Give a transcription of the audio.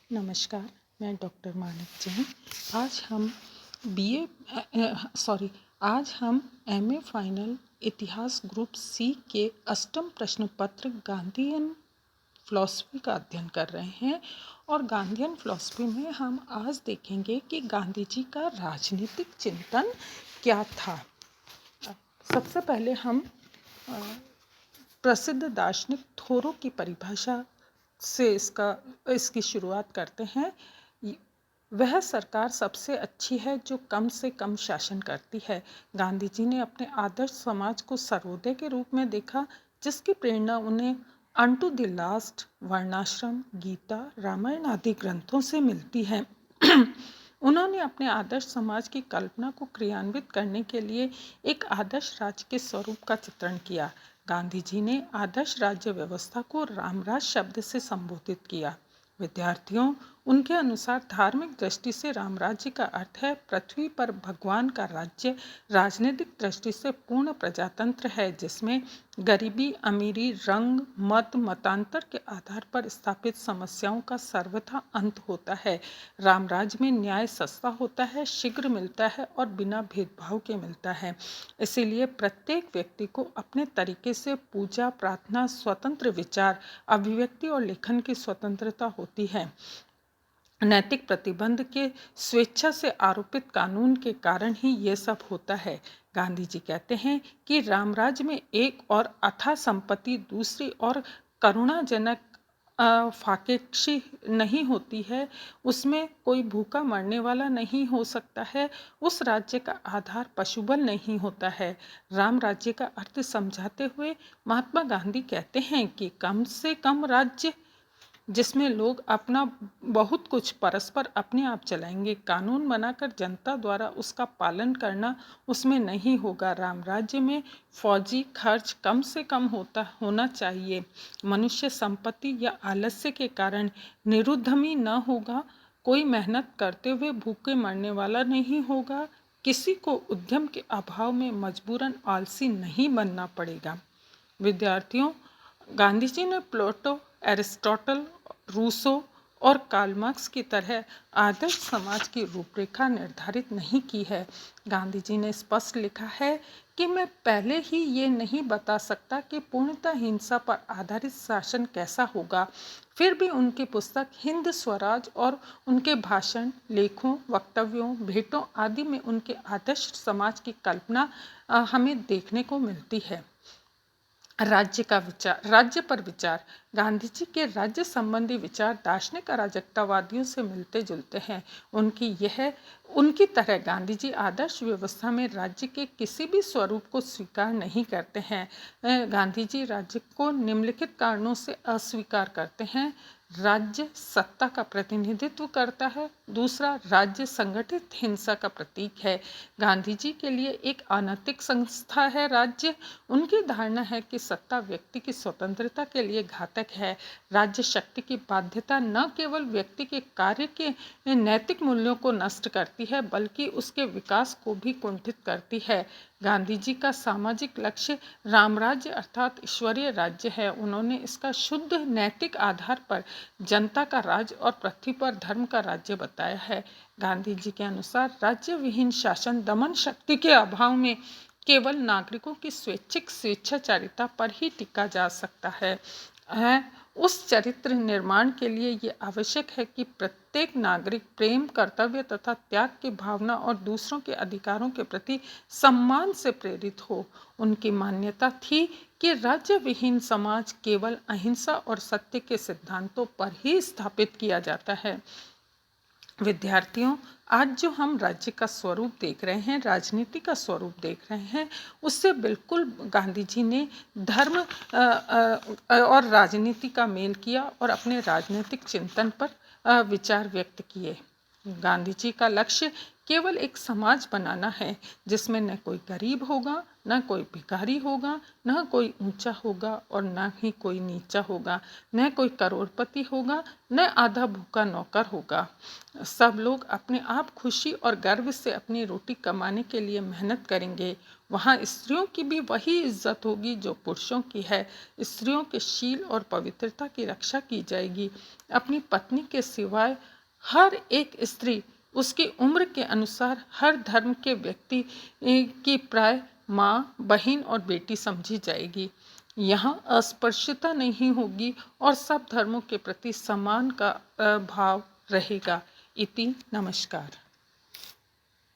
नमस्कार, मैं डॉक्टर मानक जैन। आज हम आज हम एमए फाइनल इतिहास ग्रुप सी के 8म प्रश्न पत्र गांधीयन फिलॉसफी का अध्ययन कर रहे हैं। और गांधीयन फिलॉसफी में हम आज देखेंगे कि गांधी जी का राजनीतिक चिंतन क्या था। सबसे पहले हम प्रसिद्ध दार्शनिक थोरो की परिभाषा से इसकी शुरुआत करते हैं। वह सरकार सबसे अच्छी है जो कम से कम शासन करती है। गांधी जी ने अपने आदर्श समाज को सर्वोदय के रूप में देखा, जिसकी प्रेरणा उन्हें अनटू द लास्ट, वर्णाश्रम, गीता, रामायण आदि ग्रंथों से मिलती है। उन्होंने अपने आदर्श समाज की कल्पना को क्रियान्वित करने के लिए एक आदर्श राज्य के स्वरूप का चित्रण किया। गांधी जी ने आदर्श राज्य व्यवस्था को रामराज शब्द से संबोधित किया। विद्यार्थियों, उनके अनुसार धार्मिक दृष्टि से रामराज्य का अर्थ है पृथ्वी पर भगवान का राज्य। राजनीतिक दृष्टि से पूर्ण प्रजातंत्र है, जिसमें गरीबी, अमीरी, रंग, मत, मतांतर के आधार पर स्थापित समस्याओं का सर्वथा अंत होता है। रामराज्य में न्याय सस्ता होता है, शीघ्र मिलता है और बिना भेदभाव के मिलता है। इसीलिए प्रत्येक व्यक्ति को अपने तरीके से पूजा, प्रार्थना, स्वतंत्र विचार, अभिव्यक्ति और लेखन की स्वतंत्रता होती है। नैतिक प्रतिबंध के स्वेच्छा से आरोपित कानून के कारण ही ये सब होता है। गांधी जी कहते हैं कि रामराज्य में एक और अथाह संपत्ति, दूसरी और करुणाजनक फाकेक्षी नहीं होती है। उसमें कोई भूखा मरने वाला नहीं हो सकता है। उस राज्य का आधार पशुबल नहीं होता है। राम राज्य का अर्थ समझाते हुए महात्मा गांधी कहते हैं कि कम से कम राज्य जिसमें लोग अपना बहुत कुछ परस्पर अपने आप चलाएंगे, कानून बनाकर जनता द्वारा उसका पालन करना उसमें नहीं होगा। राम राज्य में फौजी खर्च कम से कम होना चाहिए। मनुष्य संपत्ति या आलस्य के कारण निरुद्यमी न होगा। कोई मेहनत करते हुए भूखे मरने वाला नहीं होगा। किसी को उद्यम के अभाव में मजबूरन आलसी नहीं बनना पड़ेगा। विद्यार्थियों, गांधी जी ने प्लेटो, एरिस्टोटल, रूसो और कार्ल मार्क्स की तरह आदर्श समाज की रूपरेखा निर्धारित नहीं की है। गांधी जी ने स्पष्ट लिखा है कि मैं पहले ही ये नहीं बता सकता कि पूर्णतः हिंसा पर आधारित शासन कैसा होगा। फिर भी उनकी पुस्तक हिंद स्वराज और उनके भाषण, लेखों, वक्तव्यों, भेंटों आदि में उनके आदर्श समाज की कल्पना हमें देखने को मिलती है। राज्य पर विचार। गांधी जी के राज्य संबंधी विचार दार्शनिक अराजकतावादियों से मिलते जुलते हैं। उनकी तरह गांधी जी आदर्श व्यवस्था में राज्य के किसी भी स्वरूप को स्वीकार नहीं करते हैं। गांधी जी राज्य को निम्नलिखित कारणों से अस्वीकार करते हैं। राज्य सत्ता का प्रतिनिधित्व करता है। दूसरा, राज्य संगठित हिंसा का प्रतीक है। गांधी जी के लिए एक अनैतिक संस्था है राज्य। उनकी धारणा है कि सत्ता व्यक्ति की स्वतंत्रता के लिए घातक है। राज्य शक्ति की बाध्यता न केवल व्यक्ति के कार्य के नैतिक मूल्यों को नष्ट करती है, बल्कि उसके विकास को भी कुंठित करती है। गांधी जी का सामाजिक लक्ष्य रामराज्य अर्थात ईश्वरीय राज्य है। उन्होंने इसका शुद्ध नैतिक आधार पर जनता का राज्य और पृथ्वी पर धर्म का राज्य बताया है। गांधी जी के अनुसार राज्य विहीन शासन दमन शक्ति के अभाव में केवल नागरिकों की स्वैच्छिक स्वेच्छाचारिता पर ही टिका जा सकता है। उस चरित्र निर्माण के लिए ये आवश्यक है कि प्रत्येक नागरिक प्रेम, कर्तव्य तथा त्याग की भावना और दूसरों के अधिकारों के प्रति सम्मान से प्रेरित हो। उनकी मान्यता थी कि राज्य विहीन समाज केवल अहिंसा और सत्य के सिद्धांतों पर ही स्थापित किया जाता है। विद्यार्थियों, आज जो हम राज्य का स्वरूप देख रहे हैं, राजनीति का स्वरूप देख रहे हैं, उससे बिल्कुल गांधी जी ने धर्म और राजनीति का मेल किया और अपने राजनीतिक चिंतन पर विचार व्यक्त किए। गांधी जी का लक्ष्य केवल एक समाज बनाना है जिसमें न कोई गरीब होगा, न कोई भिखारी होगा, न कोई ऊंचा होगा और न ही कोई नीचा होगा, न कोई करोड़पति होगा, न आधा भूखा नौकर होगा। सब लोग अपने आप खुशी और गर्व से अपनी रोटी कमाने के लिए मेहनत करेंगे। वहाँ स्त्रियों की भी वही इज्जत होगी जो पुरुषों की है। स्त्रियों के शील और पवित्रता की रक्षा की जाएगी। अपनी पत्नी के सिवाय हर एक स्त्री उसकी उम्र के अनुसार हर धर्म के व्यक्ति की प्राय माँ, बहन और बेटी समझी जाएगी। यहाँ अस्पृश्यता नहीं होगी और सब धर्मों के प्रति सम्मान का भाव रहेगा। इति नमस्कार।